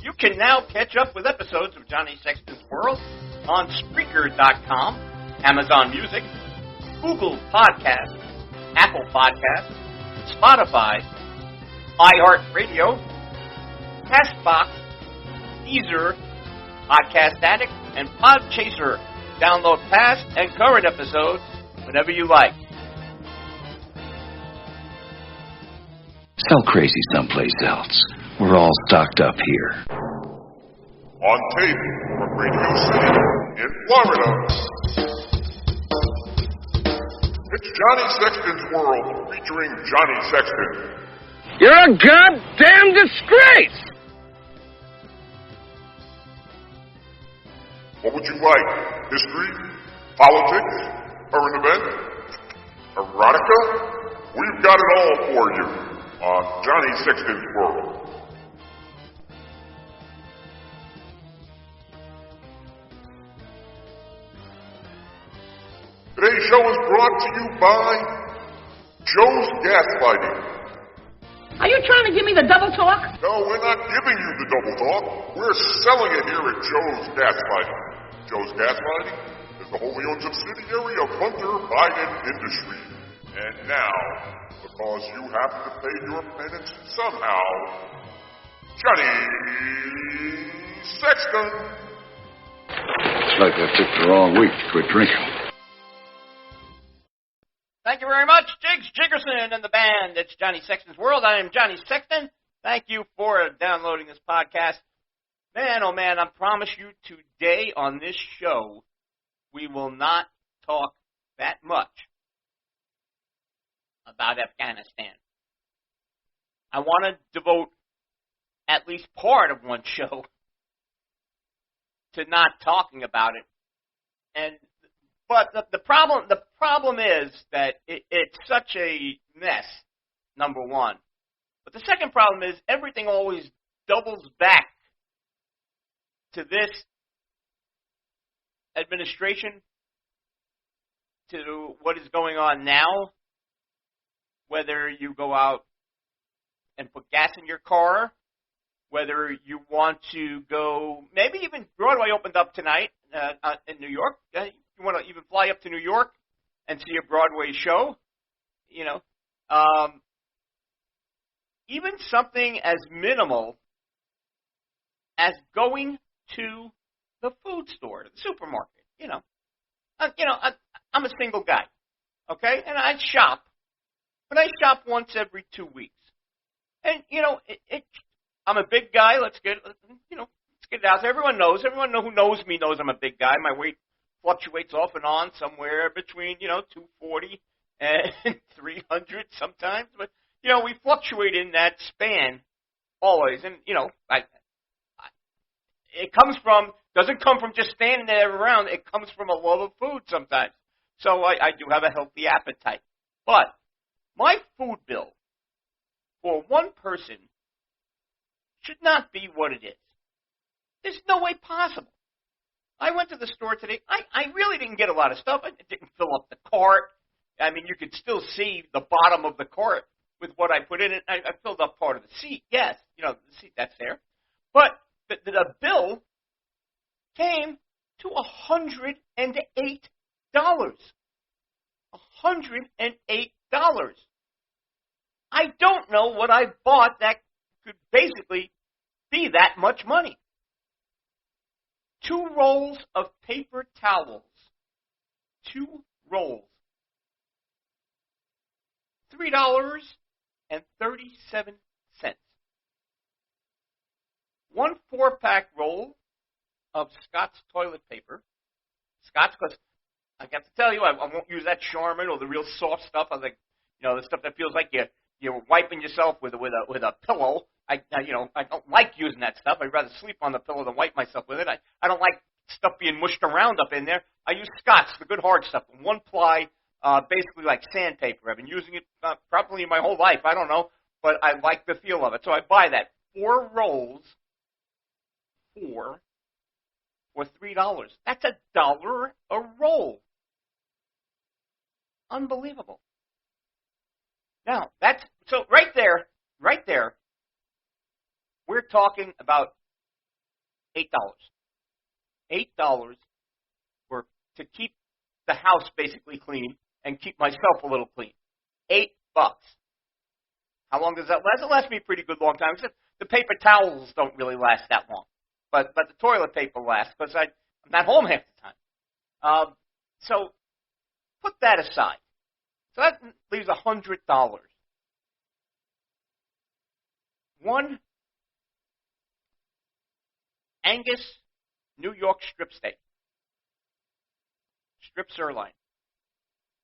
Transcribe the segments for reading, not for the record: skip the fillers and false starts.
You can now catch up with episodes of Johnny Sexton's World on Spreaker.com, Amazon Music, Google Podcasts, Apple Podcasts, Spotify, iHeartRadio, CastBox, Deezer, Podcast Addict, and Podchaser. Download past and current episodes whenever you like. Sell crazy someplace else. We're all stocked up here. On tape from Radio City in Florida, it's Johnny Sexton's World featuring Johnny Sexton. You're a goddamn disgrace! What would you like? History? Politics? Current events? Erotica? We've got it all for you on Johnny Sexton's World. Today's show is brought to you by Joe's Gaslighting. Are you trying to give me the double talk? No, we're not giving you the double talk. We're selling it here at Joe's Gaslighting. Joe's Gaslighting is the wholly owned subsidiary of Hunter Biden Industries. And now, because you have to pay your penance somehow, Johnny Sexton. It's like I picked the wrong week to quit drinking. Thank you very much, Jiggs Jiggerson and the band. It's Johnny Sexton's World. I am Johnny Sexton. Thank you for downloading this podcast. Man, oh man, I promise you today on this show, we will not talk that much about Afghanistan. I want to devote at least part of one show to not talking about it. But the problem is that it's such a mess, number one. But the second problem is everything always doubles back to this administration, to what is going on now, whether you go out and put gas in your car, whether you want to go, maybe even Broadway opened up tonight in New York. You want to even fly up to New York and see a Broadway show, you know. Even something as minimal as going to the food store, the supermarket, you know. I'm a single guy, okay, and I shop, but I shop once every 2 weeks, and you know, I'm a big guy. Let's get it out there. Everyone who knows me knows I'm a big guy. My weight fluctuates off and on somewhere between 240 and 300 sometimes, but we fluctuate in that span always, and it doesn't come from just standing there around. It comes from a love of food sometimes. So I do have a healthy appetite. But my food bill for one person should not be what it is. There's no way possible. I went to the store today. I really didn't get a lot of stuff. I didn't fill up the cart. I mean, you could still see the bottom of the cart with what I put in it. I filled up part of the seat. Yes, the seat, that's there. But the bill came to $108. $108. I don't know what I bought that could basically be that much money. 2 rolls of paper towels. 2 rolls. $3.37. 1 4-pack roll of Scott's toilet paper. Scott's, because I got to tell you, I won't use that Charmin or the real soft stuff. I think, the stuff that feels like you're wiping yourself with a pillow. I don't like using that stuff. I'd rather sleep on the pillow than wipe myself with it. I don't like stuff being mushed around up in there. I use Scott's, the good hard stuff, 1-ply, basically like sandpaper. I've been using it probably my whole life. I don't know, but I like the feel of it. So I buy that. 4 rolls, 4 for $3. That's $1 a roll. Unbelievable. Now, so right there, we're talking about $8. $8 for to keep the house basically clean and keep myself a little clean. $8. How long does that last? It lasts me a pretty good long time, except the paper towels don't really last that long. But the toilet paper lasts because I'm not home half the time. So put that aside. So that leaves $100. One Angus New York strip steak. Strip sirloin.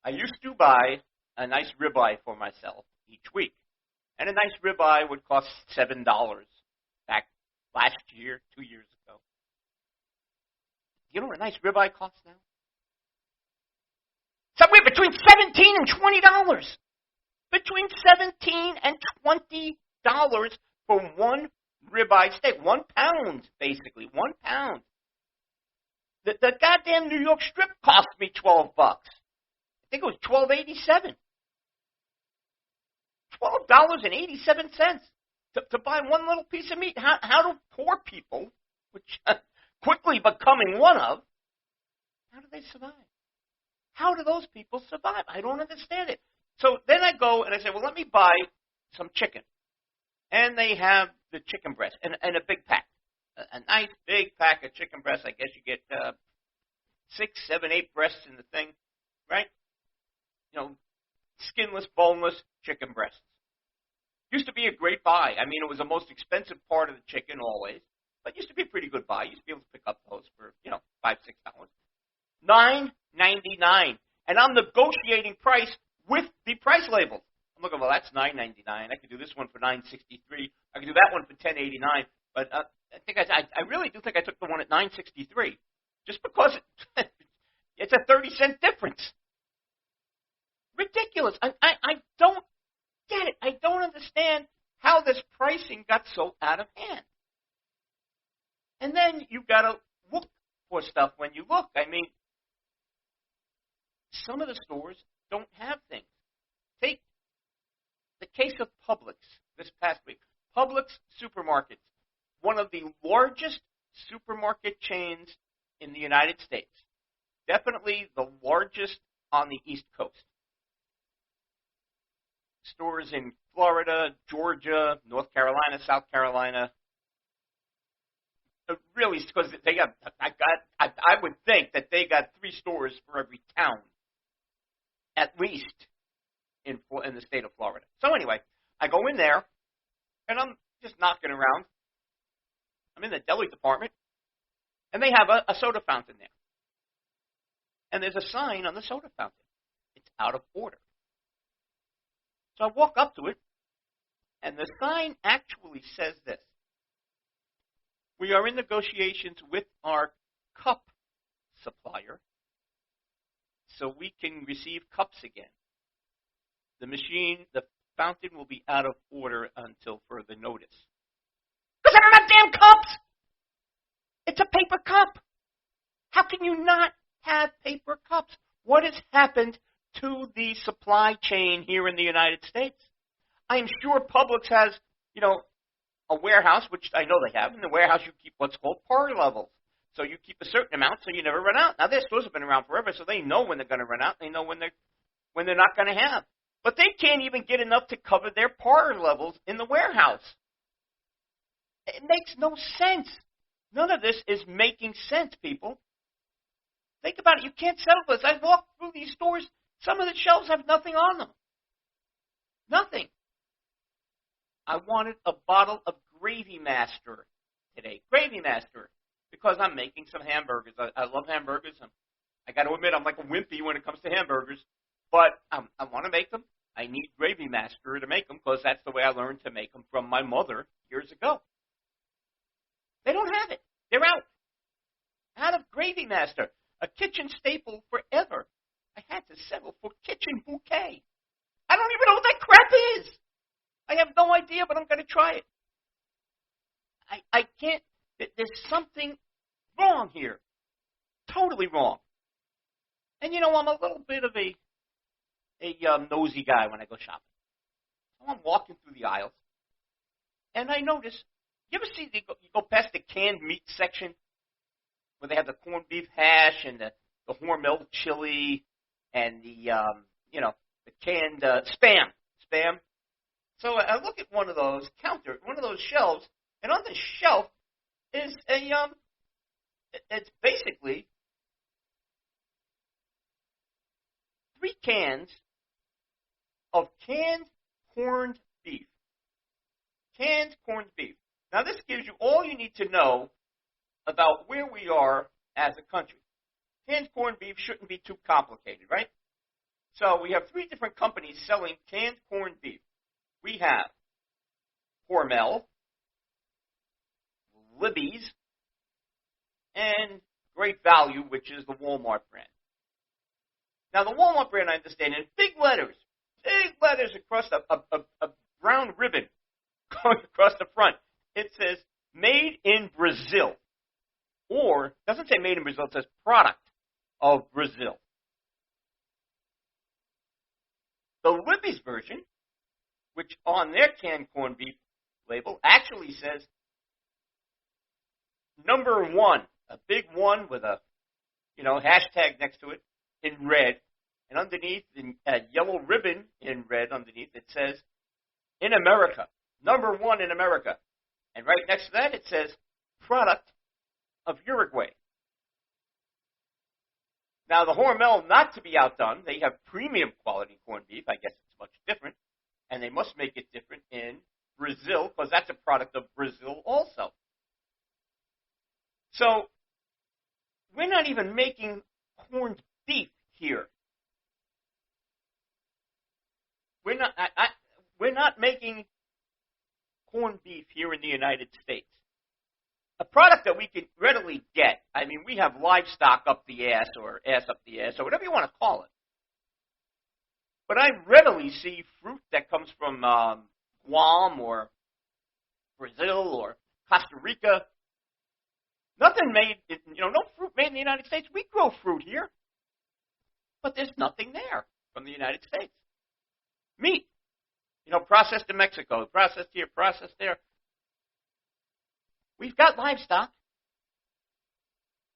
I used to buy a nice ribeye for myself each week. And a nice ribeye would cost $7 back last year, 2 years ago. You know what a nice ribeye costs now? Somewhere between $17 and $20. Between $17 and $20 for one ribeye steak. 1 pound, basically. 1 pound. The goddamn New York strip cost me $12. I think it was $12.87. $12.87 to buy one little piece of meat. How do poor people, which quickly becoming one of, how do they survive? How do those people survive? I don't understand it. So then I go and I say, well, let me buy some chicken. And they have the chicken breast and a big pack. A nice big pack of chicken breasts. I guess you get 6, 7, 8 breasts in the thing, right? You know, skinless, boneless chicken breasts. Used to be a great buy. I mean, it was the most expensive part of the chicken always, but used to be a pretty good buy. Used to be able to pick up those for, $5, $6. $9.99, and I'm negotiating price with the price label. I'm looking, well, that's $9.99. I could do this one for $9.63. I could do that one for $10.89. But I think I really do think I took the one at $9.63, just because it's a 30-cent difference. Ridiculous. I don't get it. I don't understand how this pricing got so out of hand. And then you've got to look for stuff when you look. I mean, some of the stores don't have things. Take the case of Publix this past week. Publix supermarkets, one of the largest supermarket chains in the United States. Definitely the largest on the East Coast. Stores in Florida, Georgia, North Carolina, South Carolina. Really, because they got, I would think that they got 3 stores for every town, at least in the state of Florida. So anyway, I go in there, and I'm just knocking around. I'm in the deli department, and they have a soda fountain there. And there's a sign on the soda fountain. It's out of order. So I walk up to it, and the sign actually says this. We are in negotiations with our cup supplier so we can receive cups again. The fountain will be out of order until further notice. Because I don't have damn cups! It's a paper cup. How can you not have paper cups? What has happened to the supply chain here in the United States? I am sure Publix has, a warehouse, which I know they have. In the warehouse, you keep what's called par levels. So you keep a certain amount so you never run out. Now, their stores have been around forever, so they know when they're going to run out. They know when they're not going to have. But they can't even get enough to cover their par levels in the warehouse. It makes no sense. None of this is making sense, people. Think about it. You can't settle this. I walk through these stores. Some of the shelves have nothing on them. Nothing. I wanted a bottle of Gravy Master today. Gravy Master. Because I'm making some hamburgers. I love hamburgers. I got to admit, I'm like a wimpy when it comes to hamburgers. But I want to make them. I need Gravy Master to make them because that's the way I learned to make them from my mother years ago. They don't have it. They're out. Out of Gravy Master. A kitchen staple forever. I had to settle for Kitchen Bouquet. I don't even know what that crap is. I have no idea, but I'm going to try it. I can't. There's something wrong here. Totally wrong. And I'm a little bit of a nosy guy when I go shopping. So I'm walking through the aisles, and I notice You ever see, you go past the canned meat section where they have the corned beef hash and the Hormel chili and the canned spam. So I look at one of those shelves, and on the shelf is it's basically 3 cans of canned corned beef. Canned corned beef. Now this gives you all you need to know about where we are as a country. Canned corned beef shouldn't be too complicated, right? So we have 3 different companies selling canned corned beef. We have Hormel, Libby's, and Great Value, which is the Walmart brand. Now, the Walmart brand, I understand, in big letters across a brown ribbon going across the front, it says, made in Brazil. Or, it doesn't say made in Brazil, it says product of Brazil. The Libby's version, which on their canned corned beef label actually says number 1, a big 1 with a hashtag next to it in red, and underneath in a yellow ribbon in red underneath it says in America, number 1 in America, and right next to that it says product of Uruguay. Now the Hormel, not to be outdone, they have premium quality corned beef. I guess it's much different. And they must make it different in Brazil, because that's a product of Brazil also. So, we're not even making corned beef here. We're not making corned beef here in the United States. A product that we can readily get. I mean, we have livestock up the ass, or ass up the ass, or whatever you want to call it. But I readily see fruit that comes from Guam or Brazil or Costa Rica. Nothing made, no fruit made in the United States. We grow fruit here, but there's nothing there from the United States. Meat, processed in Mexico, processed here, processed there. We've got livestock.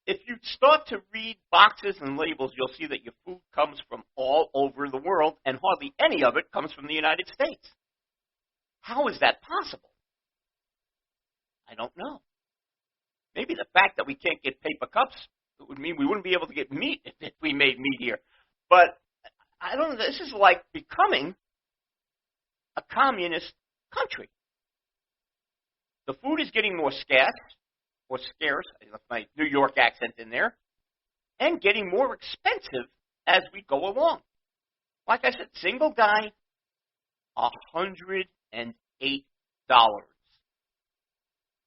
If you start to read boxes and labels, you'll see that your food comes from all over the world, and hardly any of it comes from the United States. How is that possible? I don't know. Maybe the fact that we can't get paper cups would mean we wouldn't be able to get meat if we made meat here. But I don't know. This is like becoming a communist country. The food is getting more scarce. I left my New York accent in there, and getting more expensive as we go along. Like I said, single guy, $108.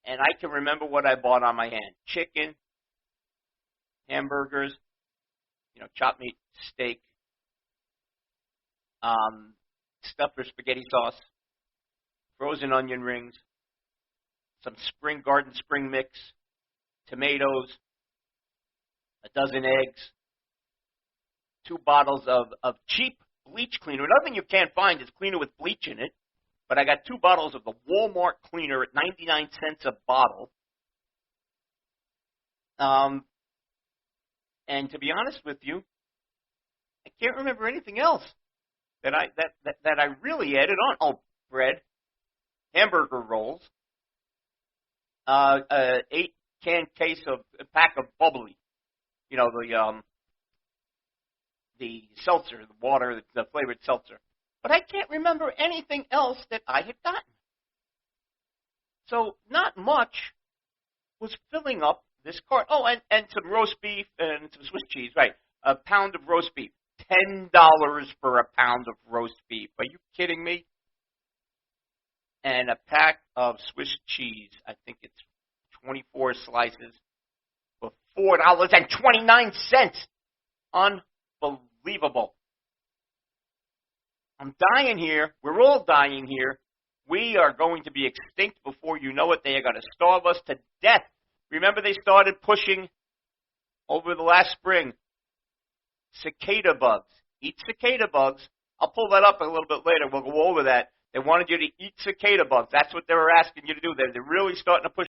And I can remember what I bought on my hand. Chicken, hamburgers, chopped meat, steak, stuffed or spaghetti sauce, frozen onion rings, some garden spring mix, tomatoes, a dozen eggs, 2 bottles of cheap bleach cleaner. Nothing you can't find is cleaner with bleach in it. But I got 2 bottles of the Walmart cleaner at 99 cents a bottle. And to be honest with you, I can't remember anything else that I really added on. Oh, bread, hamburger rolls, 8-can case of a pack of bubbly, the seltzer, the water, the flavored seltzer. But I can't remember anything else that I had gotten. So not much was filling up this cart. Oh, and some roast beef and some Swiss cheese, right? A pound of roast beef. $10 for a pound of roast beef. Are you kidding me? And a pack of Swiss cheese, I think it's 24 slices for $4.29. Unbelievable. I'm dying here. We're all dying here. We are going to be extinct before you know it. They are going to starve us to death. Remember, they started pushing over the last spring cicada bugs. Eat cicada bugs. I'll pull that up a little bit later. We'll go over that. They wanted you to eat cicada bugs. That's what they were asking you to do. They're really starting to push